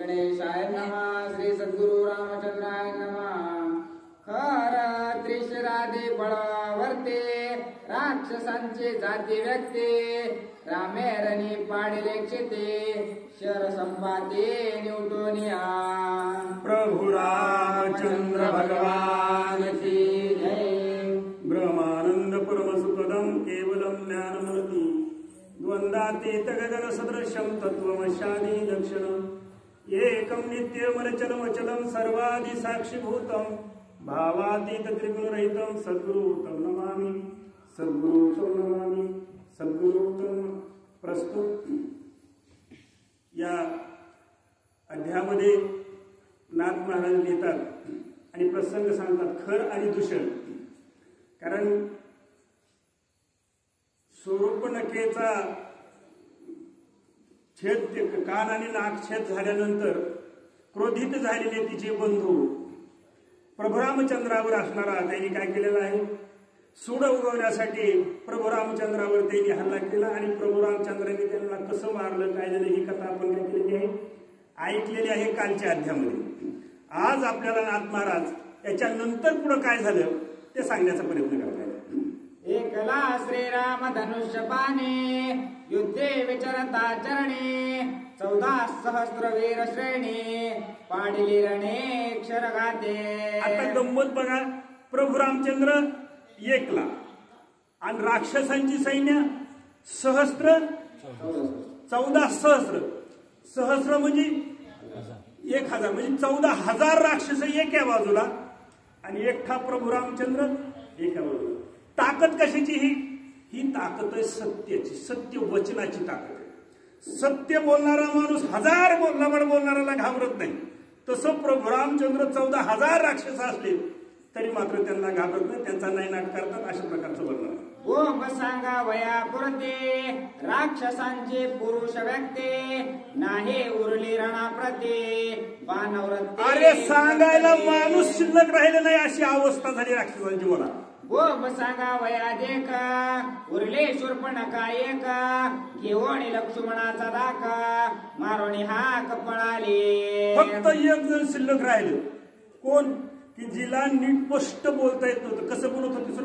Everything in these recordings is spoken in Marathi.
गणेशाय नमः. श्री सद्गुरु रामचंद्राय नमः. खर त्रिशरादे बळावरते राक्षसांचे जाती व्यक्ते रामेरणी पाडिले क्षिते शर संपाते निवटोनिया. प्रभु रामचंद्र भगवान की जय. ब्रह्मानंद परम सुखदम केवलम ज्ञानमूर्ति द्वंद्वातीत गगन सदृशम तत्वमशानी लक्षणम एकम नित्यमलचलम चलम सर्वादि साक्षीभूतम भावातीत त्रिगुणरहितम सद्गुरुतम नमामि. सद्गुरुतम नमामि. सद्गुरुतम. प्रस्तुत या अध्यायामध्ये नाथ महाराज लिहितात आणि प्रसंग सांगतात खर आणि दूषण. कारण स्वरूपनखेचा छेद कान आणि नाक छेद झाल्यानंतर क्रोधित झालेले तिचे बंधू प्रभू रामचंद्रावर असणारा त्यांनी काय केलेला आहे, सूड उगवण्यासाठी प्रभू रामचंद्रावर त्यांनी हल्ला केला आणि प्रभू रामचंद्रांनी त्यांना कसं मारलं काय झालं ही कथा आपण काय केलेली आहे, ऐकलेली आहे कालच्या अध्यायामध्ये. आज आपल्याला नाथ महाराज याच्यानंतर पुढे काय झालं ते सांगण्याचा प्रयत्न करतात. एकला श्रीराम धनुष्य पाने युद्धे विचरता चरणे 14 सहस्र वीर श्रेणी पाडिली रणे क्षरघाते. आता गंमत बघा, प्रभू रामचंद्र एकला आणि राक्षसांची सैन्य सहस्त्र 14 सहस्र. सहस्र म्हणजे 1000 म्हणजे 14,000 राक्षस एका बाजूला आणि एकटा प्रभू रामचंद्र एका बाजूला. ताकद कशाची ही ताकद आहे सत्याची, सत्य वचनाची ताकद आहे. सत्य बोलणारा माणूस 1000 बोलणाऱ्याला घाबरत नाही. तसं प्रभू रामचंद्र 14,000 राक्षस असले तरी मात्र त्यांना घाबरत नाही, त्यांचा नायनाट करतात. अशा प्रकारचं वर्णन. ओम सांगा वया पुरते राक्षसांचे पुरुष व्यक्ते नाही उरली रणाप्रते बाणवरते. अरे सांगायला माणूस शिल्लक राहिले नाही अशी अवस्था झाली राक्षसांची. मला ओम सांगा वया देका उरले शूर्पणखा एका घेऊन लक्ष्मणाचा दाका मारोणी हाक पळाले. फक्त एक जण शिल्लक राहिले. कोण? की जिला नीट स्पष्ट बोलता येत नव्हतं. कसं बोलत होते सर?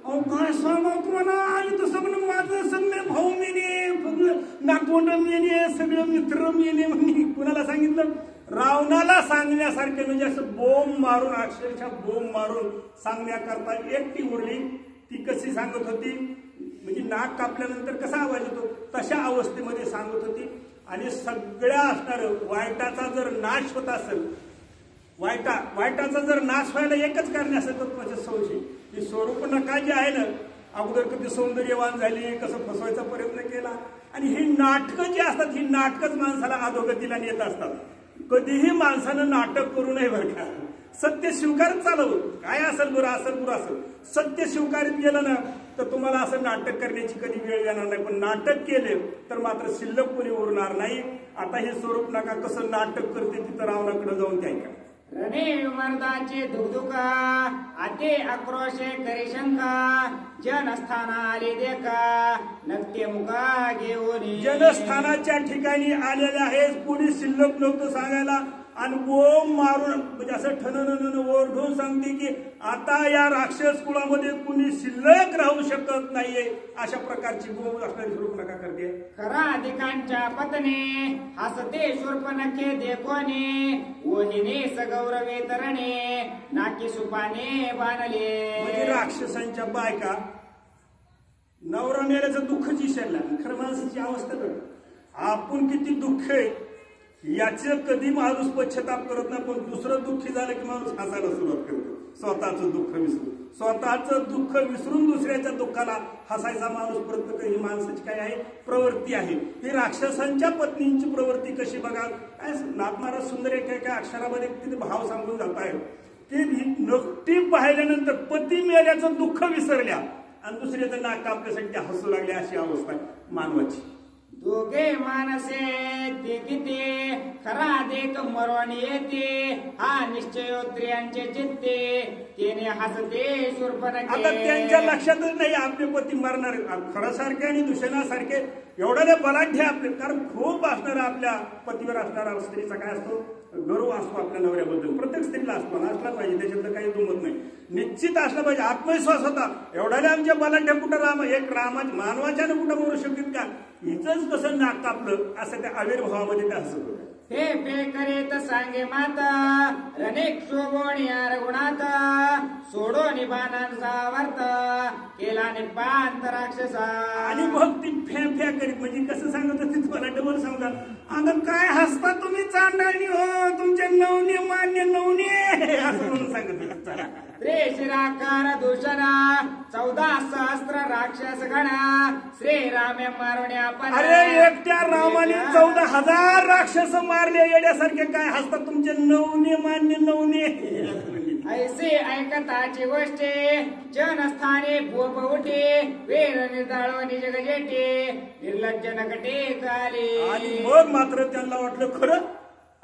अहो काय सांगा तुम्हाला, आणि तसं म्हणून माझं सगळे भाऊ मेले, नातवंड मेले, सगळे मित्र मेले. म्हणजे कुणाला सांगितलं? रावणाला सांगण्यासारखे, म्हणजे असं बोंब मारून, अक्षरशः बोंब मारून सांगण्याकरता एकटी उरली. ती कशी सांगत होती, म्हणजे नाक कापल्यानंतर कसा आवाज येतो तशा अवस्थेमध्ये सांगत होती. आणि सगळ्या असणार वाईटाचा जर नाश होत असेल, वाईटाचा जर नाश व्हायला एकच कारण असेल तर माझ्या संशय की स्वरूपनखा जी आहे ना, अगोदर कधी सौंदर्यवान झाली, कसं फसवायचा प्रयत्न केला. आणि ही नाटकं जी असतात, ही नाटकच माणसाला अधोगतीला नेत असतात. कधीही माणसानं नाटक करू नये बरं का. सत्य स्वीकारत चालवं, काय असेल बरं असेल बरं असेल, सत्य स्वीकारित गेलं ना तर तुम्हाला असं नाटक करण्याची कधी वेळ येणार नाही. पण नाटक केले तर मात्र शिल्लक कोणी उरणार नाही. आता हे स्वरूपनखा कसं नाटक करते तिथं रावणाकडे जाऊन ते ऐका. रणे मर्दाचे दुखदुखा आते आक्रोशे करी शंका जनस्थाना आले देखा नक्ते मुका घेऊन. जनस्थानाच्या ठिकाणी आलेले आहेत, कोणी शिल्लक नव्हतं सांगायला. आणि बोंब मारून म्हणजे असं ठणन ओरडून सांगते की आता या राक्षस कुळामध्ये कुणी शिल्लक राहू शकत नाहीये. अशा प्रकारची बोंब असणारी स्वरूपनखा करते. खरा अधिकांच्या पत्ने हसते शूर्पणखे देखोने ओहिने सगौरवे तरणे नाकी सुपाने बाणले. म्हणजे राक्षसांच्या बायका नवरा मेल्याचं दुःखच विसरला. खरं माणसाची अवस्था बघ, आपण किती दुःख आहे याचं कधी माणूस पश्चाताप करत नाही. पण दुसरं दुःखी झालं की माणूस हसायला सुरुवात करतो. स्वतःचं दुःख विसरून, स्वतःचं दुःख विसरून दुसऱ्याच्या दुःखाला हसायचा माणूस प्रत्येक ही माणसाची काय आहे प्रवृत्ती आहे. ही राक्षसांच्या पत्नींची प्रवृत्ती कशी बघा. काय नाथ महाराज सुंदर एका अक्षरामध्ये तिथे भाव सांगून जात आहे की नकटी पाहिल्यानंतर पती मेल्याचं दुःख विसरल्या आणि दुसऱ्याचं नाक कापल्यासाठी हसू लागले. अशी अवस्था आहे मानवाची. दोघे मानसे ते किती खरा देख मरण येते हा निश्चय स्त्रियांचे चित्ते तिने हसते शूर्पणखे. आता त्यांच्या लक्षातच नाही आपले पती मरणार खरासारखे आणि दूषणासारखे एवढ्या बलाढ्य आपले, कारण खूप असणारा आपल्या पतीवर असणारा स्त्रीचा काय असतो गर्व असतो आपल्या नवऱ्याबद्दल. प्रत्येक स्त्रीला असतो, असला पाहिजे, त्याच्यातलं काही दुमत नाही. निश्चित असला पाहिजे, आत्मविश्वास होता. एवढ्याला आमच्या बलाढ्य कुठं एक मानवाच्यानं कुठं बोलू शकतील का? हिचंच कसं नाक कापलं असं त्या आविर्भावामध्ये त्या हसत होत्या. हे पे करेत सांगे माता रनेक शोभोनिया रघुनाथ सोडो निबाणांचा वर्त केला निपांत राक्षसा. आणि मग ती फॅ फॅ करीत म्हणजे कसं सांगत होती तुम्हाला डबल सांगतात. अगं काय हसता तुम्ही चांडाणी हो, तुमचे नवने मान्य नवने असं म्हणून सांगत होती. त्रिशिराकार दूषणा 14 सहस्त्र राक्षस गणा श्रीरामे मारण्या पण. अरे एकट्या रामाने 14,000 राक्षस मारले येड्यासारखे. काय हसतात तुमचे नवने मान्य नवने. ऐसे ऐकताची गोष्टी जनस्थाने भूप उठे वेर निर्दाळ निजग जेटे निर्लज्ज नकटे काले. आणि मग मात्र त्यांना वाटलं खरं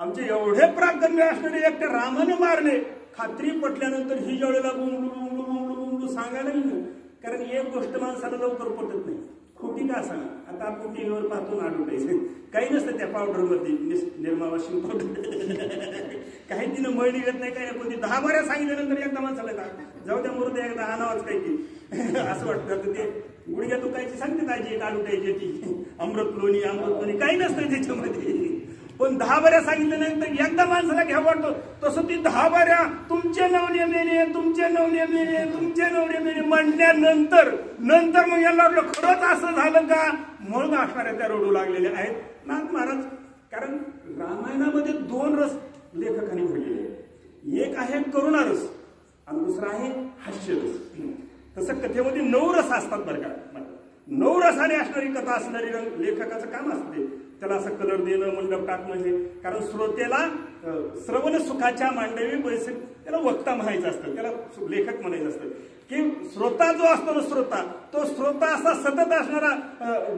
आमचे एवढे प्रागण्य असणारे एकट्या रामाने मारले. खात्री पटल्यानंतर ही ज्यावेळेला बुमलू बुमलू बुमलू बुमलू सांगायला लागली, कारण एक गोष्ट माणसाला लवकर पटत नाही, खोटी का सांगा. आता आपण टीव्हीवर पाहतो ना advertise, काही नसतं त्या पावडरमध्ये निर्मा वॉशिंग पावडर काही तिनं मळली येत नाही, काही नाही. पण ती 10 बाऱ्या सांगितल्यानंतर एकदा माणसाला जाऊ द्या मुरुद्या एकदा आणावाच काही की असं वाटतं. ते गुडघ्या दुखायची सांगते ताजी एक advertise ती अमृत लोणी काही नसतं त्याच्यामध्ये. पण 10 बाऱ्या सांगितल्यानंतर एकदा माणसाला घ्या वाटतो. तसं ती 10 बाऱ्या तुमचे नवने मेने तुमचे नवने मेने तुमचे नवने मेने म्हणल्यानंतर मग याला वाटलं खरंच असं झालं का. म्हणून असणाऱ्या त्या रडू लागलेल्या आहेत नाथ महाराज. कारण रामायणामध्ये 2 रस लेखकांनी भरलेले आहेत. एक आहे करुणारस आणि दुसरा आहे हास्यरस. तसं कथेमध्ये 9 रस असतात बरं का. 9 रसाने असणारी कथा असणारी लेखकाचं काम असते. त्याला असं कलर देणं मंडप टाकणं हे, कारण श्रोत्याला श्रवण सुखाच्या मांडवी पैसे त्याला वक्ता म्हणायचं असतं, त्याला लेखक म्हणायचं असतं. की श्रोता जो असतो ना तो श्रोता असा सतत असणारा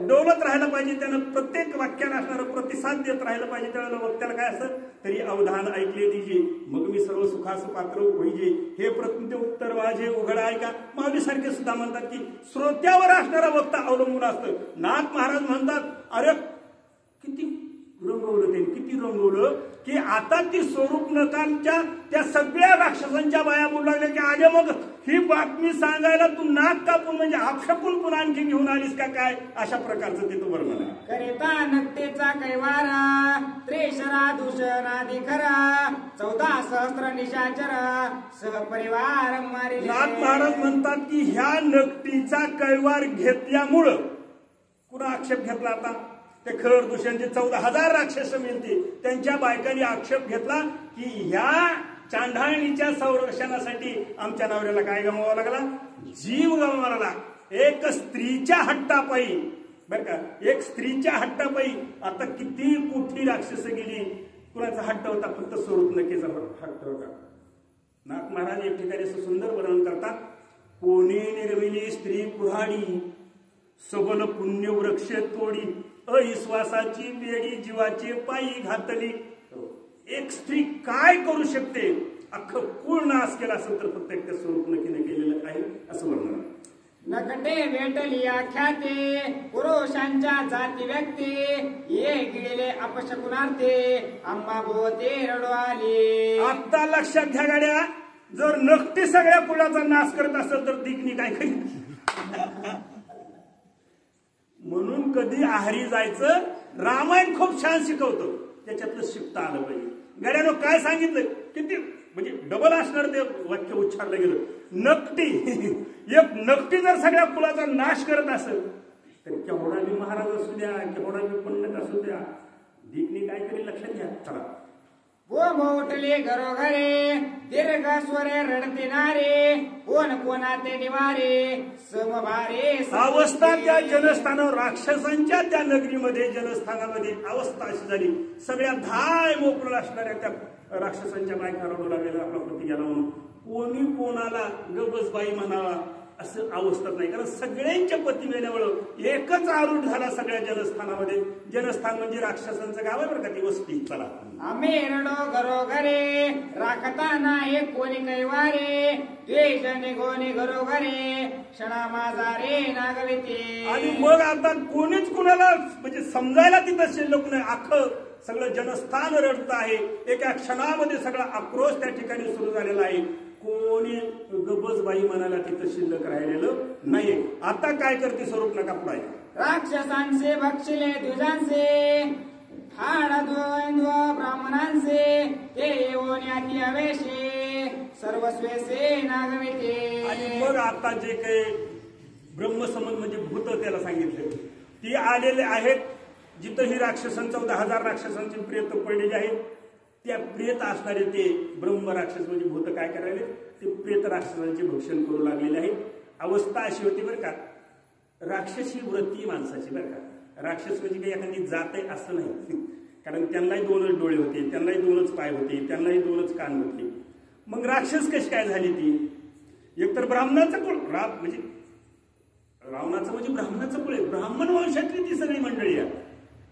डोलत राहायला पाहिजे. त्यानं प्रत्येक वाक्याला असणारा प्रतिसाद देत राहायला पाहिजे. त्यावेळेला वक्त्याला काय असतं तरी अवधान ऐकले तिजे मग मी सर्व सुखास पात्र होईजे हे प्रत्युत्तर उत्तर वाजे उघड ऐका. माऊलीसारखे सुद्धा म्हणतात की श्रोत्यावर असणारा वक्ता अवलंबून असतं. नाथ महाराज म्हणतात अरे किती रंगवलं त्यांनी, किती रंगवलं की आता ती स्वरूप नकांच्या त्या सगळ्या राक्षसांच्या बाया बोलू लागल्या की आगे मग ही बातमी सांगायला तू नाक कापून म्हणजे आपशापून पुन्हा आणखी घेऊन आलीस का काय, अशा प्रकारचं तिथं वर्णन आहे. करिता नक्तेचा कैवारा त्रिशरा दूषणाधी खरा 14 सहस्त्र निशाचरा सहपरिवार मारी. नाथ महाराज म्हणतात की ह्या नकटीचा कैवार घेतल्यामुळं कुणा आक्षेप घेतला आता ते खर दूषणचे 14,000 राक्षस मिळते. त्यांच्या बायकांनी आक्षेप घेतला की ह्या चांडाळणीच्या संरक्षणासाठी आमच्या नवऱ्याला काय गमवावा लागला, जीव गमवावा लागला. एक स्त्रीच्या हट्टापायी बर का, एक स्त्रीच्या हट्टापायी आता किती मोठी राक्षस गेली. कुणाचा हट्ट होता, फक्त स्वरूप नकेचा हट्ट होता. नाथ महाराज एक ठिकाणी असं सुंदर वर्णन करतात. कोणी निर्मिली स्त्री पुराणी सबल पुण्य वृक्ष तोडी अविश्वासाची बेडी जीवाचे पायी घातली. एक स्त्री काय करू शकते, अख्खं कुळ नाश केला असेल तर फक्त एक स्वरूप नक्कीने केलेलं आहे असं वर्णन. नकटे भेटली ख्याते पुरुषांच्या जाती व्यक्ती ये गिळले अपशकुनार्थे अंबा भोवते रडू आली. आता लक्षात घ्या गाड्या, जर नकटी सगळ्या कुळाचा नाश करत असेल तर दिकनी काय करीत. म्हणून कधी आहारी जायचं, रामायण खूप छान शिकवतो, त्याच्यातलं शिकता आलं पाहिजे. गड्यानं काय सांगितलं, किती म्हणजे डबल असणार ते वाक्य उच्चारलं गेलं. नकटी एक नकटी जर सगळ्या कुळाचा नाश करत असेल तर केवढा बी महाराज असू द्या, केवढा बी पंडित असू द्या, दिकनी काय करेल लक्षात घ्या. चला वो मोठले घरोघरे दीर्घ स्वरे रडते नारे कोण कोणाते निवारे समभारे. अवस्था त्या जनस्थानावर राक्षसांच्या त्या नगरीमध्ये जनस्थानामध्ये अवस्था अशी झाली, सगळ्या धाय मोकळ असणाऱ्या त्या राक्षसांच्या बायका रडू लागलेल्या आपला पती गेला म्हणून. कोणी कोणाला गबसबाई म्हणावा, असं अवस्थाच नाही, कारण सगळ्यांच्या पती मेल्यामुळं एकच आरूढ झाला सगळ्या जनस्थानामध्ये. जनस्थान म्हणजे राक्षसांचं गाव आहे बरं का, ती वस्ती. चला, आम्ही रडो घरोघरे राखता नाही कोणी कैवारे, द्वेष निघोनी घरोघरे क्षणा माझा रे नागविते. आणि मग आता कोणीच कुणाला म्हणजे समजायला तिथं शिल्लक नाही. अख्खं सगळं जनस्थान रडत आहे. एका क्षणामध्ये सगळा आक्रोश त्या ठिकाणी सुरू झालेला आहे. कोणी गबसबाई म्हणायला तिथं शिल्लक राहिलेलं नाहीये. आता काय करते स्वरूप नका पुढे. राक्षसांचे भक्षिले द्विजांचे हाड द्वंद्व ब्राह्मणांचे ते येऊन याती अवेशे सर्वस्वेसे नागविते. आणि मग आता जे काही ब्रह्मसंबंध म्हणजे भूत त्याला सांगितले ती आलेले आहेत. जिथं ही राक्षसांचा 10,000 राक्षसांची प्रेत पडलेली आहेत, त्या प्रेत असणारे ते ब्रह्म राक्षस म्हणजे भूत काय करायले, ते प्रेत राक्षसांचे भक्षण करू लागलेले आहेत. अवस्था अशी होती बरं का, राक्षसी वृत्ती माणसाची बरं का. राक्षस म्हणजे काही एखादी जात आहे असं नाही, कारण त्यांनाही 2च डोळे होते, त्यांनाही 2च पाय होते, त्यांनाही 2च कान होते. मग राक्षस कशी काय झाली ती? एकतर ब्राह्मणाचं कुळ म्हणजे रावणाचं म्हणजे ब्राह्मणाचं कुळ आहे. ब्राह्मण वंशातली ती सगळी मंडळी आहे,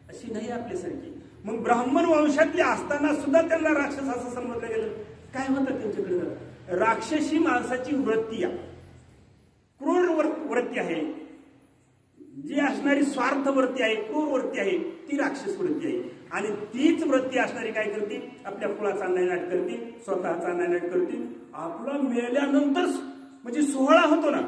अशी नाही आपल्यासारखी. मग ब्राह्मण वंशातली असताना सुद्धा त्यांना राक्षस असं समजलं गेलं. काय होतं त्यांच्याकडं? राक्षसी माणसाची वृत्ती आहे, क्रूर वृत्ती आहे, जी असणारी स्वार्थ वृत्ती आहे, क्रूर वृत्ती आहे, ती राक्षस वृत्ती आहे. आणि तीच वृत्ती असणारी काय करते? आपल्या कुळाचा नायनाट करते, स्वतःचा नायनाट करते. आपला मेल्यानंतर म्हणजे सोहळा होतो ना,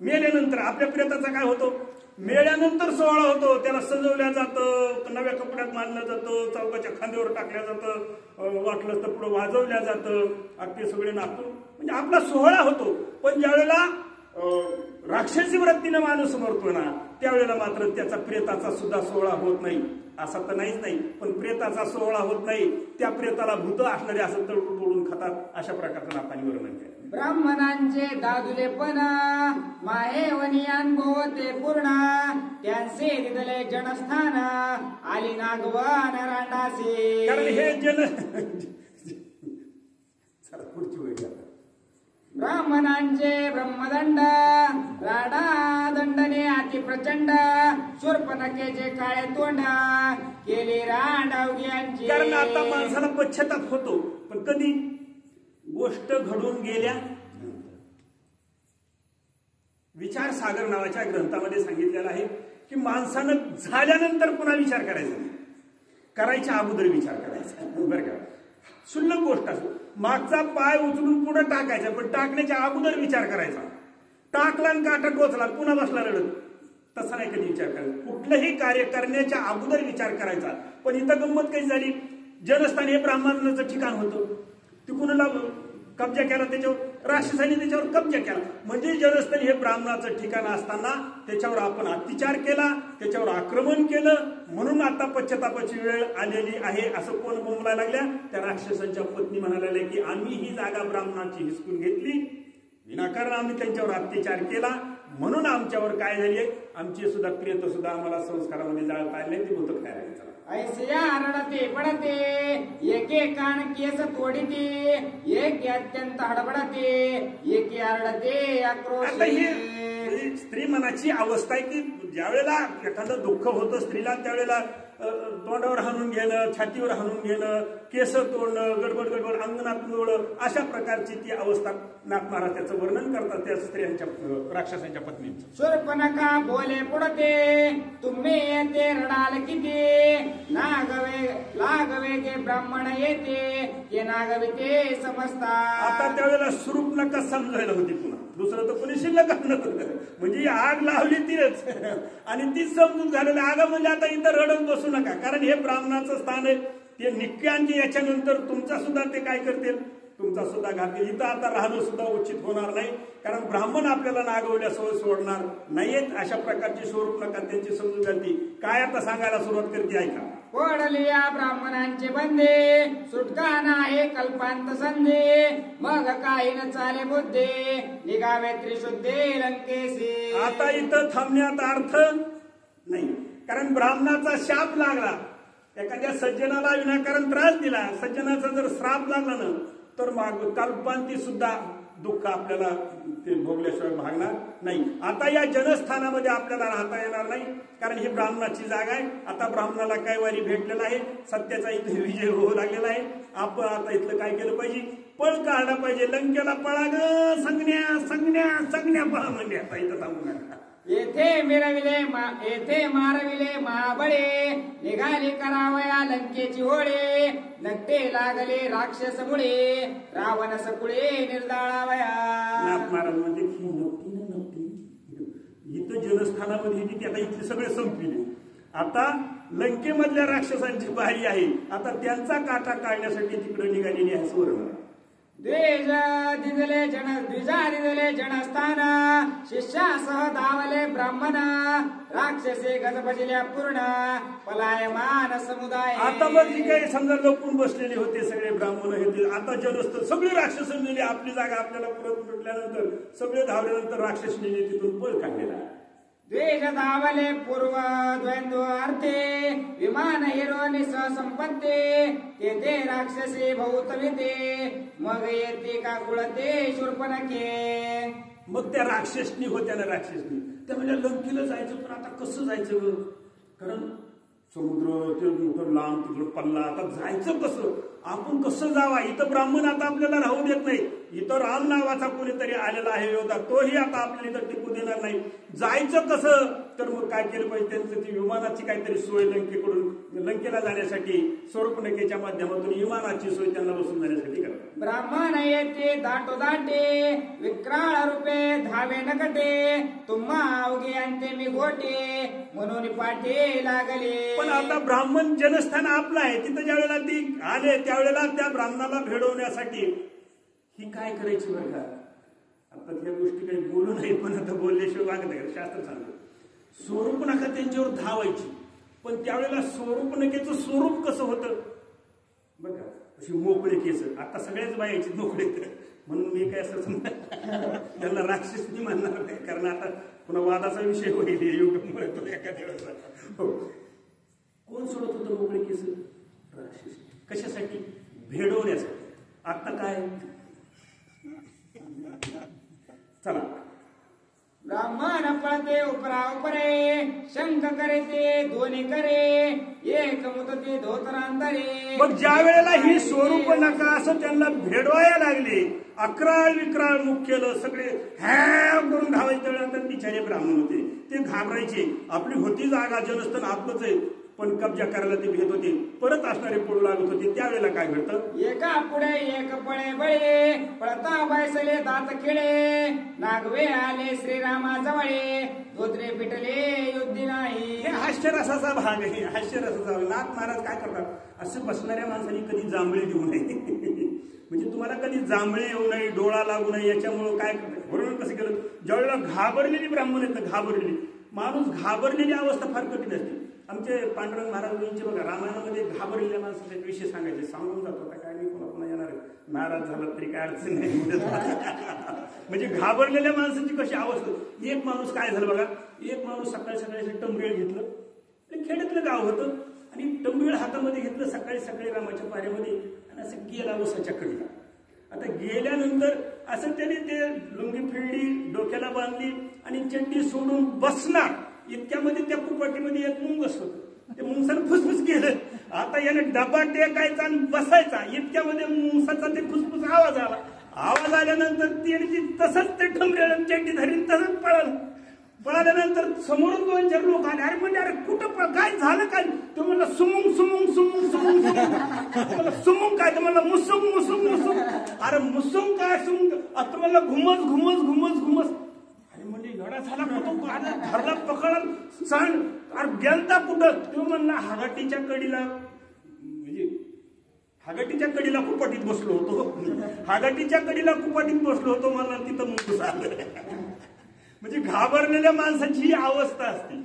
मेल्यानंतर आपल्या प्रेताचा काय होतो? मेल्यानंतर सोहळा होतो. त्याला सजवल्या जातं, नव्या कपड्यात मानलं जातं, चौकाच्या खांद्यावर टाकल्या जातं, वाटलं तर पुढे वाजवल्या जातं, अगदी सगळे नाचून म्हणजे आपला सोहळा होतो. पण ज्यावेळेला राक्षसी वृत्तीने माणूस मरतो ना, त्यावेळेला मात्र त्याचा प्रेताचा सुद्धा सोहळा होत नाही. असा तर नाहीच नाही, पण प्रेताचा सोहळा होत नाही. त्या प्रेताला भूत असणारे असं तळून तोडून खातात. अशा प्रकारचं नातानी वर्णन केलं. ब्राह्मणांचे दादुलेपण माहेवनी अनुभव ते पूर्ण, त्यांचे दिदले जनस्थान आली नागवन रांडासे. कारण हे पुढची वेळ ब्राह्मणांचे ब्रह्मदंड राडा दंडने अति प्रचंड, शूर्पणखेचे काळे तोंड केले रांडावग्यांची. कारण आता माणसाला पश्चाताप होतो, पण कधी गोष्ट घडून गेल्या. विचार सागर नावाच्या ग्रंथामध्ये सांगितलेलं आहे की माणसानं झाल्यानंतर पुन्हा विचार करायचा नाही, करायच्या अगोदर विचार करायचा. बरं का, शुल्लक गोष्ट असो, मागचा पाय उचलून पुढे टाकायचा, पण टाकण्याच्या अगोदर विचार करायचा. टाकला आणि काटा टोचला पुन्हा बसला रडत, तसा नाही कधी विचार करायचा. कुठलंही कार्य करण्याच्या अगोदर विचार करायचा. पण इथं गंमत काही झाली, जनस्थान हे ब्राह्मणाचं ठिकाण होतं, तिकडून कब्जा केला, त्याच्यावर राक्षसांनी त्याच्यावर कब्जा केला. म्हणजे जनस्थान हे ब्राह्मणाचं ठिकाण असताना त्याच्यावर आपण अत्याचार केला, त्याच्यावर आक्रमण केलं. म्हणून आता पश्चातापाची वेळ आलेली आहे असं कोण बोंबलायला लागल्या? त्या राक्षसांच्या पत्नी म्हणायला लागल्या की आम्ही ही जागा ब्राह्मणांची हिसकून घेतली, विनाकारण आम्ही त्यांच्यावर अत्याचार केला, म्हणून आमच्यावर काय झाली, आमचे सुद्धा प्रियत सुद्धा आम्हाला संस्कारामध्ये जाळ पाडले, ते होतं खायला. ऐसिया रडते पडते एके कान केस तोडीते, एक अत्यंत हडबडते, एके आरडते आक्रोश. आता ही स्त्री मनाची अवस्था आहे की ज्यावेळेला एखादं दुःख होतं स्त्रीला, त्यावेळेला तोंडावर हाणून घेणं, छातीवर हाणून घेणं, केस तोडणं, गडबड गडबड अंगणात लोळणं, अशा प्रकारची ती अवस्था नागमारा त्याचं वर्णन करतात त्या स्त्रियांच्या राक्षसांच्या पत्नींचं. शूर्पणखा बोले पुढते तुम्ही येते रडाल किती, लागवे गे ब्राह्मण येते ते नागविते समजता. आता त्यावेळेला शूर्पणखा समजायला होती, पुन्हा दुसरं तर कोणी शिल्लक नव्हतं. म्हणजे आग लावली तीच आणि तीच समजून झालेलं. आग म्हणजे आता इथं रडत बसू नका, कारण हे ब्राह्मणाचं स्थान आहे. ते निक्यांची याच्यानंतर तुमचा सुद्धा ते काय करतील, तुमचा सुद्धा घातील. इथं आता राहणं सुद्धा उचित होणार नाही, कारण ब्राह्मण आपल्याला नागवल्यासोबत सोडणार नाहीयेत. अशा प्रकारची शूर्पणखा त्यांची समजून घालती. काय आता सांगायला सुरुवात करते, ऐका. पडलिया ब्राह्मणांचे बंदे सुटका नाही कल्पांत संधे, मग काही न चाले बुद्धे निघावे त्रिशुद्धे लंकेसी. आता इथं थांबण्यात अर्थ नाही, कारण ब्राह्मणाचा शाप लागला, एखाद्या सज्जनाला विनाकारण त्रास दिला, सज्जनाचा जर श्राप लागला ना, तर मग कल्पांती सुद्धा दुःख आपल्याला ते भोगल्याशिवाय भागणार नाही. आता या जनस्थानामध्ये आपल्याला राहता येणार नाही, कारण ही ब्राह्मणाची जागा आहे. आता ब्राह्मणाला कैवारी भेटलेला आहे, सत्याचा इथे विजय होऊ लागलेला आहे. आपण आता इथलं काय केलं पाहिजे, पळ काढला पाहिजे. लंकेला पळा ग संज्ञा संज्ञा संज्ञा पळा म्हणजे आता इथं थांबू नका. येथे मारविले महाबळे, निघाले करावया लंकेची होळे. नकटे लागले राक्षस मुळे, रावण सकुळे निर्दाळावया. नाथ महाराज म्हणजे ही नक्की इथं जनस्थानामध्ये जी आता इथले सगळे संपले. आता लंकेमधल्या राक्षसांची बारी आहे. आता त्यांचा काटा काढण्यासाठी तिकडे निघालेली आहे सुवर्ण. द्विजा दिदले जनस्थान, शिष्यासह धावले ब्राह्मण. राक्षसे गजबजल्या पूर्ण, पलायमान समुदाय. आता मग जी काही समजा लपून बसलेले होते सगळे ब्राह्मण हे, आता जनस्थ सगळे राक्षस नेले. आपली जागा आपल्याला परत सुटल्यानंतर सगळे धावल्यानंतर राक्षसने तिथून पळ काढलेला. द्वेष धावले पूर्व द्वंद्व अर्थे, विमान हिरो संपत्ते. तेथे राक्षसे भौतविते, मग येते का कुळते शूर्पणखे. मग त्या राक्षसनी होत्या ना, राक्षसनी त्या म्हणजे लंकेला जायचं, पण आता कसं जायचं, कारण समुद्र ते मोठं लांब तिकडं पल्ला. आता जायचं कसं, आपण कसं जावा. इथं ब्राह्मण आता आपल्याला राहू देत नाही. इथं राम नावाचा कोणीतरी आलेला आहे योद्धा, तोही आता आपल्याला इथं टिकू देणार नाही. जायचं कसं, तर मग काय केलं पाहिजे, त्यांचं ती विमानाची काहीतरी सोय लंकेकडून लंकेला जाण्यासाठी शूर्पणखेच्या माध्यमातून विमानाची सोय त्यांना बसून जाण्यासाठी करा. ब्राह्मण येते दाटे, विक्राळ रूपे धावे नकटे. तुम्हा अवघे आणते मी गोटे, म्हणून पाठे लागले. पण आता ब्राह्मण जनस्थान आपलं आहे. तिथं ज्या वेळेला ती आले त्यावेळेला त्या ब्राह्मणाला भेडवण्यासाठी ही काय करायची बरं का. आता त्या गोष्टी काही बोलू नाही, पण आता बोलल्याशिवाय वागत नाही. शास्त्र सांगतो स्वरूपनखा त्यांच्यावर धावायची, पण त्यावेळेला स्वरूपनखेचं स्वरूप कसं होतं बघा, अशी मोकळे केस. आता सगळ्याच बायाची मोकळे, म्हणून मी काय असं त्यांना राक्षस नाही म्हणणार नाही, कारण आता पुन्हा वादाचा विषय होईल युट्यूबमुळे तो एखाद्या वेळेला. हो, कोण सोडत होतं मोकळे केस? राक्षस. कशासाठी? भेडवण्यासाठी. आता काय, चला ब्राह्मण पळते उपरा उपरे, शंख करे ते दोन्ही करे. एक मुदती धोतरांतरे. मग ज्या वेळेला ही स्वरूप नका असं त्यांना भेडवायला लागले, अकराळ विक्राळ मुख केलं, सगळे हॅ करून धावायचे. त्यावेळेला बिचारे ब्राह्मण होते, ते घाबरायचे. आपली होती जागा जनस्थान आपलंच आहे, पण कब्जा करायला ते भेट होते, परत असणारे पडू लागत होते. त्यावेळेला काय घडतं, एका पुढे एक पळे बळे, पळता बैसले दात खेळे. नागवे आले श्रीरामा जवळे, धोत्रे पिटले युद्धी नाही. हे हास्यरसाचा भाग आहे. हास्यरसाचा. नाथ महाराज काय करतात, असं बसणाऱ्या माणसांनी कधी जांभळे देऊ नये. म्हणजे तुम्हाला कधी जांभळे येऊ नये, डोळा लागू नये, याच्यामुळं काय करतात. बरोबर कसं केलं, ज्यावेळेला घाबरलेली ब्राह्मण आहेत ना, घाबरलेली माणूस, घाबरलेली अवस्था फार कठीण असते. आमचे पांडुरंग महाराजांचे बघा रामायणामध्ये घाबरलेल्या माणसाचे विषय सांगायचे, सांगून जातो काय नाही, कोणा कोणा येणार नाराज झाला तरी काय अडचण नाही. म्हणजे घाबरलेल्या माणसाची कशी अवस्था. एक माणूस काय झालं बघा, एक माणूस सकाळी सकाळी टंबरेळ घेतलं, ते खेड्यातलं गाव होतं, आणि टंबरेळ हातामध्ये घेतलं सकाळी सकाळी रामाच्या पाऱ्यामध्ये, आणि असं गेला उसाच्या कडीला. आता गेल्यानंतर असं त्याने ते लुंगी फिरली, डोक्याला बांधली आणि चड्डी सोडून बसणार. इतक्यामध्ये त्या कुपाटीमध्ये एक मुंगस होत, ते मुंगसानं फुसफुस केलं. आता याने डबा टेकायचा आणि बसायचा, इतक्यामध्ये मुंगसाचा ते फुसफुस आवाज आला. आवाज आल्यानंतर त्याने तसंच ते ठमरेळ चड्डी धरून तसंच पळालं. पळाल्यानंतर समोरून 2-4 लोक आले. अरे म्हणजे अरे कुठं काय झालं काय? तो म्हणला सुमुंग सुमुंग सुमुंग सुमुंग सुमुंग. सुमुंग काय? तर म्हणला मुसुंग मुसुंग मुसुंग. अरे मुसुंग काय सुमुंग? आता म्हणला घुमस घुमस घुमस घुमस. अरे म्हणजे एवढा झाला कुठं धरला पकडला सांग. अरे गेलता कुठं? तो म्हणला हागाटीच्या कडीला, म्हणजे हागाटीच्या कडीला कुपाटीत बसलो होतो. हागाटीच्या कडीला कुपाटीत बसलो होतो, मला तिथं मुंगूस आलं. म्हणजे घाबरलेल्या माणसाची ही अवस्था असते.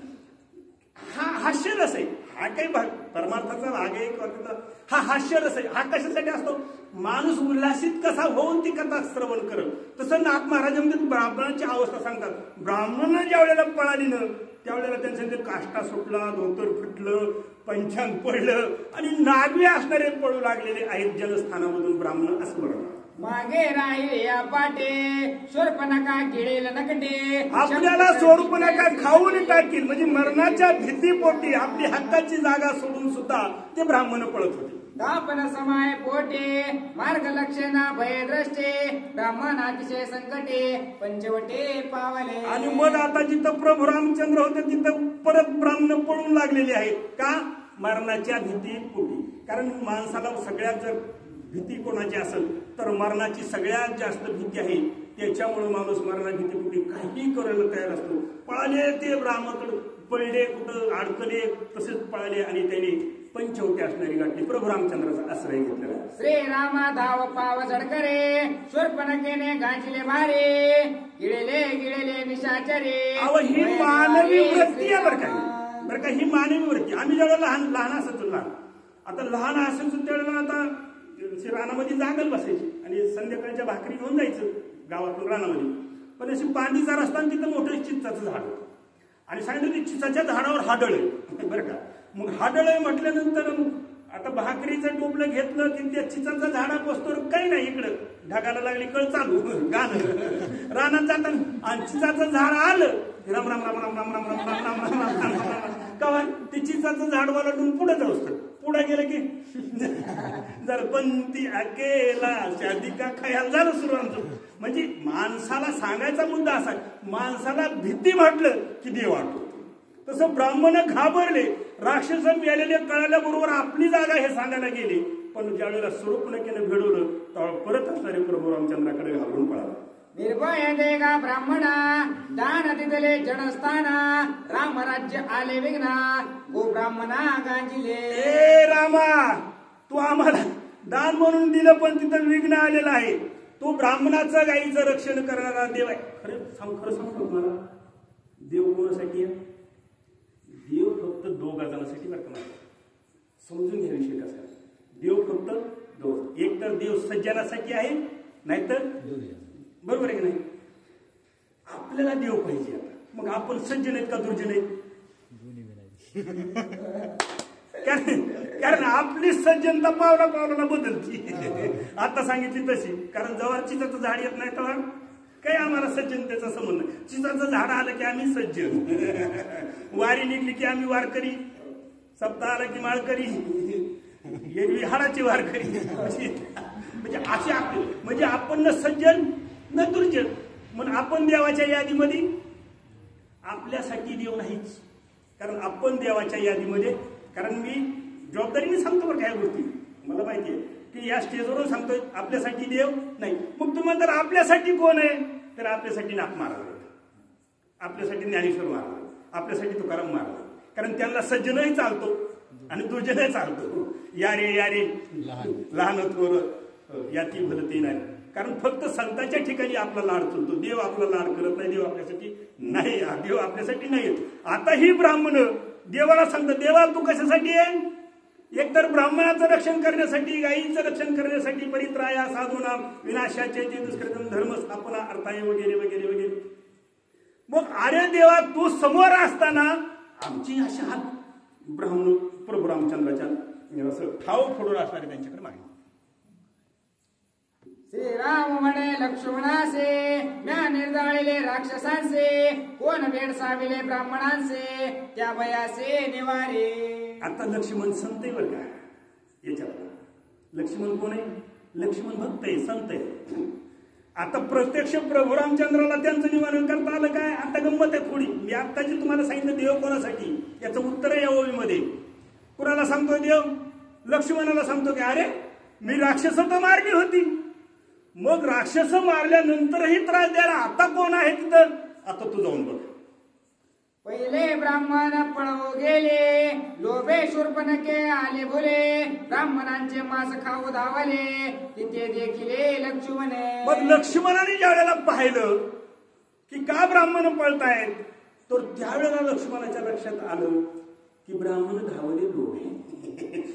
हा हास्यरस आहे. हा काही परमार्थाचा भाग आहे किंवा हा हास्यरस आहे. हा कशासाठी असतो? माणूस उल्हासित कसा होऊन ती कथा श्रवण करत. तसं नाथ महाराजांमध्ये ब्राह्मणांची अवस्था सांगतात. ब्राह्मण ज्या वेळेला पळाली ना, त्यावेळेला त्यांचं ते काष्टा सुटला, धोतर फुटलं, पंचांग पडलं, आणि नागवे असणारे पळू लागलेले आहेत जनस्थानामधून ब्राह्मण, असं बरोबर. मागे राहिले या पाटे शूर्पणखा गिळेल नकटे. आपल्याला शूर्पणखा खाऊन टाकील म्हणजे मरणाच्या भीतीपोटी आपली हक्काची जागा सोडून सुद्धा ते ब्राह्मण पळत होते. दापन समाय पोटे मार्ग लक्षणा भयद्रष्टे ब्राह्मण अतिशय संकटे पंचवटे पावले. आणि मग आता जिथं प्रभू रामचंद्र होते तिथं परत ब्राह्मण पळून लागलेले आहेत. का? मरणाच्या भीतीपोटी. कारण माणसाला सगळ्यात जर भीती कोणाची असेल तर मरणाची सगळ्यात जास्त भीती आहे. त्याच्यामुळे माणूस मरणा भीतीपोटी काही करायला तयार असतो. पळाले ते ब्राह्मण पडले कुठं अडकले तसेच पळाले आणि त्याने पंचवटी असणारी गाठली. प्रभू रामचंद्राचा आश्रय घेतलेला. श्रीरामा धाव पाव झडकरे शूर्पणखेने गांजले भारे गिळले गिळले निशाचरे. अव ही मानवी वृत्ती आहे बरं का ही मानवी वृत्ती. आम्ही जेव्हा लहान असायचो आता लहान असायचो त्यावेळेला आता रानामध्ये जागल बसायची आणि संध्याकाळच्या भाकरी घेऊन जायचं गावातून रानामध्ये. पण अशी पांदीचा रस्ता आणि तिथं मोठं चिंचाचं झाड होतं आणि सांगितलं की चिंचाच्या झाडावर हाडळ आहे बरं का. मग हाडळ आहे म्हटल्यानंतर आता भाकरीचं टोपलं घेतलं की त्या चिंचाचा झाडा पोचतो काही नाही इकडं ढगाला लागली कळ चालू गाणं रानात जाताना आणि चिंचाचं झाड आलं राम राम राम राम राम राम राम राम राम राम राम राम राम कवा ते चिंचाचं झाड वालाडून पुढे जाऊ पुढे गेलं की जर पंती अकेला शादी का खयाल झालं सुरू आमचं. म्हणजे माणसाला सांगायचा मुद्दा असा माणसाला भीती म्हटलं की देव वाटतो. तसं ब्राह्मण घाबरले राक्षस मिळालेले कळाल्याबरोबर आपली जागा हे सांगायला गेले. पण ज्या वेळेला शूर्पणखेनं भेडवलं तेव्हा परत असणारे प्रभू रामचंद्राकडे घाबरून पळाला. निर्भय देगा ब्राह्मणा दान दिदले जडस्थाना राम राज्य आले विघ्ना गो ब्राह्मणा गांजिले. ए रामा तू आम्हाला दान म्हणून दिलं पण तिथं विघ्न आलेलं आहे. तो ब्राह्मणाचं गाईचं रक्षण करणारा देव आहे. खरं सांगतो मला देव कोणासाठी आहे? देव फक्त दोघा जणांसाठी बरं का. समजून घ्या विषय कसा. देव फक्त दोघ. एक तर देव सज्जनासाठी आहे नाहीतर बरोबर आहे की नाही. आपल्याला देव पाहिजे. मग आपण सज्जन आहेत का दुर्जन आहेत? कारण आपली सज्जनता पावला पावलाला बदलती. आता सांगितली तशी. कारण जवळ चिंचाचं झाड येत नाही तेव्हा काही आम्हाला सज्जनतेचा संबंध नाही. चिंचाचं झाड आलं की आम्ही सज्जन. वारी निघली की आम्ही वारकरी. सप्ताह आला की माळकरी. एरवी हाडाची वारकरी. म्हणजे असे आपले म्हणजे आपण न सज्जन न दुर्जन. म्हणून आपण देवाच्या यादीमध्ये आपल्यासाठी देव नाहीच. कारण आपण देवाच्या यादीमध्ये कारण मी जबाबदारीने सांगतो बरं काय गोष्टी मला माहिती आहे की या स्टेजवरून सांगतोय आपल्यासाठी देव नाही. मग तुम्हाला तर आपल्यासाठी कोण आहे तर आपल्यासाठी नाथ महाराज, आपल्यासाठी ज्ञानेश्वर महाराज, आपल्यासाठी तुकाराम महाराज. कारण त्यांना सज्जनही चालतो आणि दुर्जनही चालतो. यारे यारे लहान थोर याती भलते नाही. कारण फक्त संतांच्या ठिकाणी आपला लाड चलतो. देव आपला लाड करत नाही. देव आपल्यासाठी नाही. देव आपल्यासाठी नाही. आता ही ब्राह्मण देवाला सांगतात देवा तू कशासाठी आहे? एकतर ब्राह्मणाचं रक्षण करण्यासाठी, गायीचं रक्षण करण्यासाठी, परित्राया साधूना विनाशाचे ते दुष्कृतम धर्म स्थापना अर्थाय वगैरे वगैरे वगैरे. मग अरे देवा तू समोर असताना आमची अशा हात ब्राह्मण प्रभू रामचंद्राच्या असं ठाव फोडून असणारे त्यांच्याकडे मागे. श्रीराम म्हणे लक्ष्मणासे म्या निर्दाळले राक्षसांसे कोण भेडसाविले ब्राह्मणांसे त्या भयासे निवारे. आता लक्ष्मण संत आहे बरं का. याच्यात लक्ष्मण कोण आहे? लक्ष्मण भक्त आहे, संत आहे. आता प्रत्यक्ष प्रभू रामचंद्राला त्यांचं निवारण करता आलं काय? आता गंमत आहे थोडी. मी आता जे तुम्हाला सांगितलं देव कोणासाठी याचं उत्तर आहे या ओळीमध्ये. कुणाला सांगतोय देव? लक्ष्मणाला सांगतो की अरे मी राक्षस तर मारली होती. मग राक्षस मारल्यानंतरही त्रास द्यायला आता कोण आहे तिथं? आता तू जाऊन बघ. पहिले ब्राह्मण पळवू गेले लोभे शूर्पणखे आले बोले ब्राह्मणांचे मांस खाऊ धावले तिथे देखिले लक्ष्मणे. मग लक्ष्मणाने ज्या वेळेला पाहिलं की का ब्राह्मण पळतायत तर त्यावेळेला लक्ष्मणाच्या लक्षात आलं की ब्राह्मण धावले लोभे.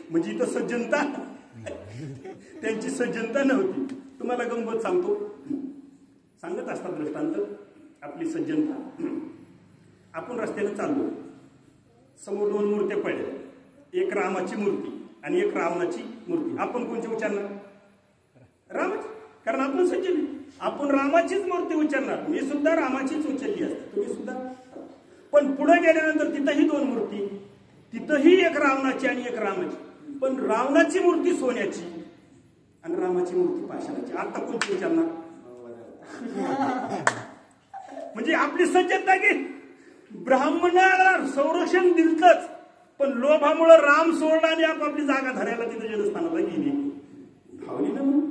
म्हणजे इथं सज्जनता त्यांची सज्जनता नव्हती. तुम्हाला गंमत सांगतो, सांगत असतात दृष्टांत आपली सज्जनता. आपण रस्त्याने चाललो, समोर दोन मूर्त्या पडल्या, एक रामाची मूर्ती आणि एक रावणाची मूर्ती. आपण कोणची उच्चारणार? रामाची. कारण आपण सज्जन आहे. आपण रामाचीच मूर्ती उचलणार. मी सुद्धा रामाचीच उचलली असते, तुम्ही सुद्धा. पण पुढे गेल्यानंतर तिथंही दोन मूर्ती, तिथंही एक रावणाची आणि एक रामाची. पण रावणाची मूर्ती सोन्याची आणि रामाची मूर्ती पाषाणाची. आता कोणती विचारणार? म्हणजे आपली सज्जता की ब्राह्मणाला संरक्षण दिलतच, पण लोभामुळे राम सोडला आणि आपापली जागा धरायला तिथे जलस्थानाला गेली. धावली ना मग,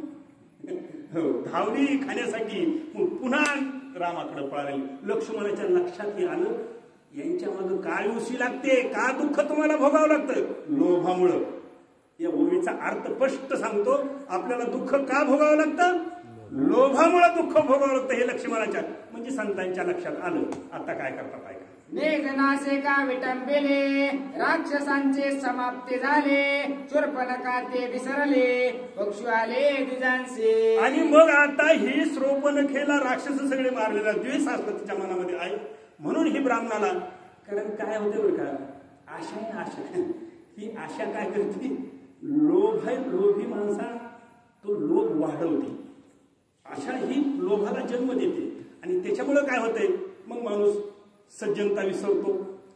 धावली खाण्यासाठी. पुन्हा रामाकडे पळाली. लक्ष्मणाच्या लक्षात आलं यांच्या मागे काय उशी लागते, का दुःख तुम्हाला भोगावं लागतं? लोभामुळं. या ओवीचा अर्थ स्पष्ट सांगतो. आपल्याला दुःख का भोगावं लागतं? लोभामुळे दुःख भोगावं लागतं. हे लक्ष्मणाच्या म्हणजे संतांच्या लक्षात आलं. आता काय करतात ऐका. मेघनासे का विटंबिले, राक्षसांचे समाप्ती झाले, शूर्पणखा ते विसरले, पक्षी आले द्विजांचे. आणि मग आता ही शूर्पणखेला राक्षस सगळे मारलेला द्वेष असतो तिच्या मनामध्ये आहे. म्हणून ही ब्राह्मणाला, कारण काय होते बरं का, आशा आहे आशा. ही आशा काय करते? लोभ आहे, लोभी माणसा तो लोभ वाढवते. आशा ही लोभाला जन्म देते आणि त्याच्यामुळे काय होतंय, मग माणूस सज्जनता विसरतो,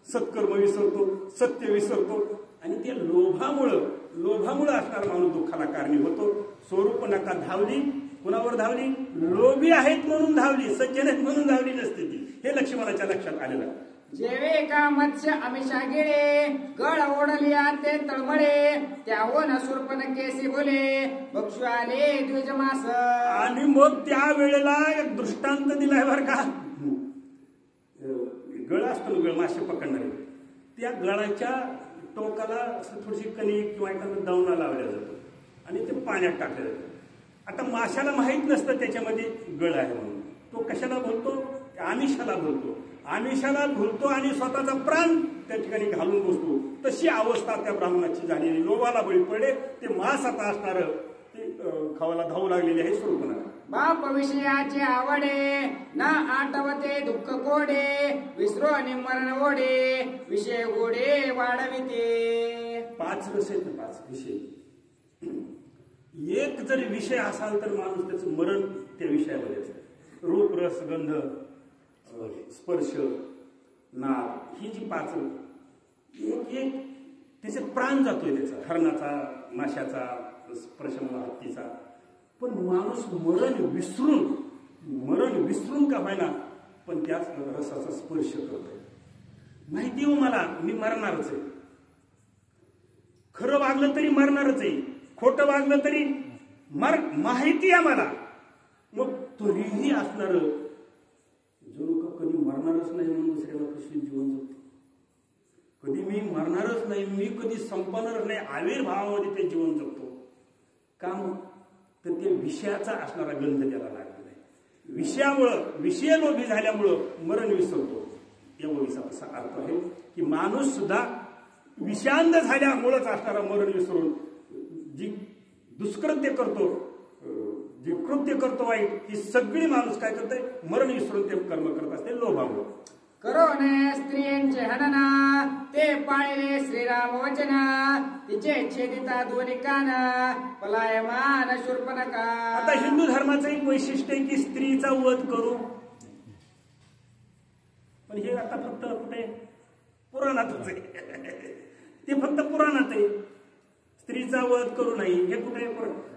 सत्कर्म विसरतो, सत्य विसरतो आणि त्या लोभामुळं असणारा माणूस दुःखाला कारणी होतो. शूर्पणखा धावली, कुणावर धावली? लोभी आहेत म्हणून धावली, सज्जन आहेत म्हणून धावली नसते ती. हे लक्ष्मणाच्या लक्षात आलेलं. जेवे का मत्स्य आमिषा गेले, गळ ओढलिया ते तळमळे, त्याहून शूर्पणखेसी बोले, पक्षी आले द्विजमास. आणि मग त्या वेळेला एक दृष्टांत दिलाय बरं का. गळ असतो ना, गळ मासे पकडणारे, त्या गळाच्या टोकाला थोडीशी कणिक किंवा एखादं दावणा लावल्या जातो आणि ते पाण्यात टाकलं जातं. आता माशाला माहीत नसतं त्याच्यामध्ये गळ आहे म्हणून. तो कशाला बोलतो? आमिषाला बोलतो. आमिषाला भुलतो आणि स्वतःचा प्राण त्या ठिकाणी घालून बसतो. तशी अवस्था त्या ब्राह्मणाची झालेली. लोभाला बळी पडले. ते मांस आता असणार ते खावायला धावू लागलेले आहे शूर्पणखा. बाप विषयाचे आवडे, ना आठवते दुःख कोडे, विसरो मरण ओढे, विषय गोडे वाढविते. 5 रस आहेत ना, 5 विषय. एक जर विषय असाल तर माणूस त्याचं मरण त्या विषयामध्ये असतं. रूप, रस, गंध, स्पर्श, नाद, ही जी 5 एक त्याच्यात प्राण जातोय त्याचा. हरणाचा, माशाचा, स्पर्शमुळे हत्तीचा. पण माणूस मरण विसरून का व्हायना पण त्याच रसाचा स्पर्श करतोय. माहिती हो मला, मी मरणारच आहे. खरं वागलं तरी मरणारच आहे, खोटं वागलं तरी माहिती आहे मला. मग तरीही असणार जणू का कधी मरणारच नाही म्हणून दुसऱ्याला कशी जीवन जगतो. कधी मी मरणारच नाही, मी कधी संपणारच नाही, आविर्भावामध्ये ते जीवन जगतो. का मग? तर ते विषयाचा असणारा गंध त्याला लागलेला आहे. विषय लोभी झाल्यामुळं मरण विसरतो. या ओळीचा असा अर्थ आहे की माणूस सुद्धा विषांत झाल्यामुळंच असणारा मरण विसरून जी दुष्कृत्य करतो, जे कृत्य करतो वाईट, ही सगळी माणूस काय करते? मरण विसरून ते कर्म करत असते लोभामुळे. करोने स्त्रियांचे हनना, ते पाळले श्रीराम वचना, तिचे छेदिता दोन्ही काना, पलायमान शूर्पणखा. आता हिंदू धर्माचं एक वैशिष्ट्य आहे की स्त्रीचा वध करू. पण हे आता फक्त कुठे? पुराणातच आहे. ते फक्त पुराणात आहे. स्त्रीचा वध करू नाही हे कुठे?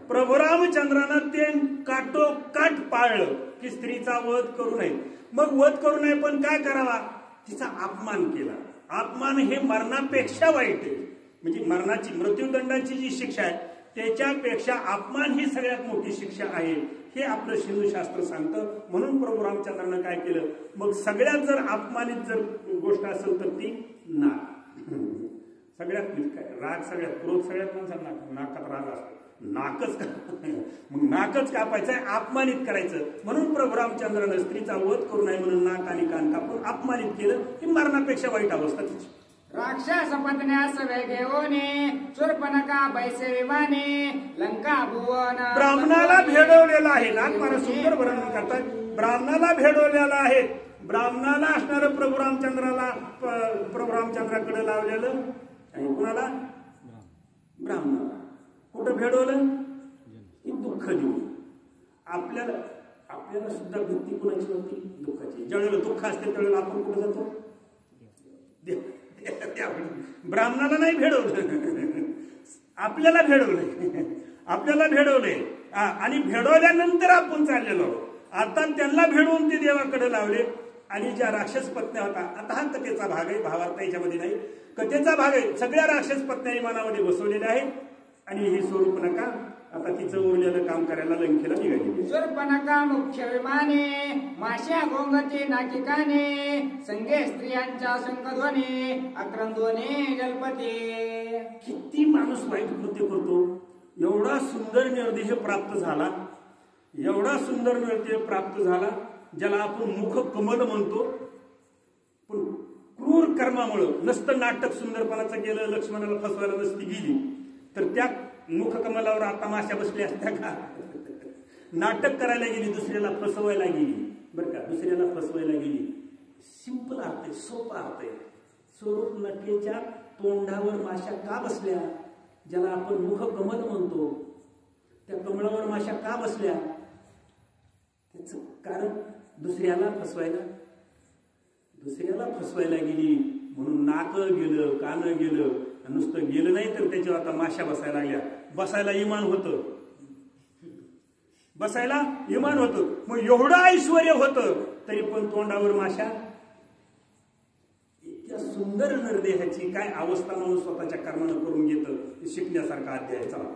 प्रभू रामचंद्रानं ते काटोकाट पाळलं की स्त्रीचा वध करू नये. मग वध करू नये पण काय करावा? तिचा अपमान केला. अपमान हे मरणापेक्षा वाईट आहे. म्हणजे मरणाची, मृत्यूदंडाची जी शिक्षा आहे त्याच्यापेक्षा अपमान ही सगळ्यात मोठी शिक्षा आहे, हे आपलं हिंदू शास्त्र सांगतं. म्हणून प्रभू रामचंद्रानं काय केलं? मग सगळ्यात जर अपमानित जर गोष्ट असेल तर ती नाक. सगळ्यात राग, सगळ्यात क्रोध सगळ्यात माणसाला नाकात राग असतो. नाकच मग नाकच कापायचं आहे, अपमानित करायचं. म्हणून प्रभू रामचंद्रानं स्त्रीचा वध करू नये म्हणून नाक आणि कान कापून अपमानित केलं. ही मरणापेक्षा वाईट अवस्था तिची. राक्षस पत्न्यास वेगेओने, शूर्पणखा बैसे विमाने, लंका भुवन. ब्राह्मणाला भेडवलेला आहे. नाक मला सुंदर वर्णन करतात. ब्राह्मणाला भेडवलेला आहे. ब्राह्मणाला असणारं प्रभू रामचंद्राकडे लावलेलं आणि कुणाला? ब्राह्मणाला. कुठं भेडवलं? दुःख देऊन. आपल्याला आपल्याला सुद्धा भीती कोणाची होती? दुःखाची. ज्यावेळेला दुःख असते त्यावेळेला आपण कुठे जातो? ब्राह्मणाला नाही भेडवलं, आपल्याला भेडवलंय, आपल्याला भेडवलंय. आणि भेडवल्यानंतर आपण चाललेलो. आता त्यांना भेडवून ते देवाकडे लावले. आणि ज्या राक्षस पत्न्या होता, आता हा कथेचा भाग आहे, भावार्थ याच्यामध्ये नाही, कथेचा भाग आहे. सगळ्या राक्षस पत्न्या मनामध्ये बसवलेल्या आहेत. आणि ही शूर्पणखा आता तिचं उरलेलं काम करायला लंकेला निघाली. शूर्पणखा मुख्य विमाने, माश्या गोंगते नाकिकाने, संगे स्त्रियांच्या संकध्वने, अक्रंदोने जलपते. किती माणूस वाईट कृत्य करतो. एवढा सुंदर निर्देश प्राप्त झाला, एवढा सुंदर निर्देश प्राप्त झाला, ज्याला आपण मुख कमल म्हणतो. पण क्रूर कर्मामुळं नसतं नाटक सुंदरपणाचं केलं, लक्ष्मणाला फसवायला नसती गेली तर त्या मुख कमलावर आता माश्या बसल्या असत्या का? नाटक करायला गेली, दुसऱ्याला फसवायला गेली. बरं का, दुसऱ्याला फसवायला गेली. सिंपल अर्थ आहे, सोपा अर्थ आहे. स्वरूप नटेच्या तोंडावर माश्या का बसल्या? ज्याला आपण मुख कमल म्हणतो, त्या कमळावर माश्या का बसल्या? त्याच कारण दुसऱ्याला फसवायला गेली म्हणून नाक गेलं, कान गेलं. नुसतं गेलं नाही तर त्याच्यावर आता माश्या बसायला लागल्या. बसायला इमान होतं, बसायला इमान होतं. मग एवढं ऐश्वर होतं तरी पण तोंडावर माश्या. इतक्या सुंदर निर्देहाची काय अवस्था म्हणून स्वतःच्या कर्मानं करून घेतं, शिकण्यासारखा अध्याय. चला.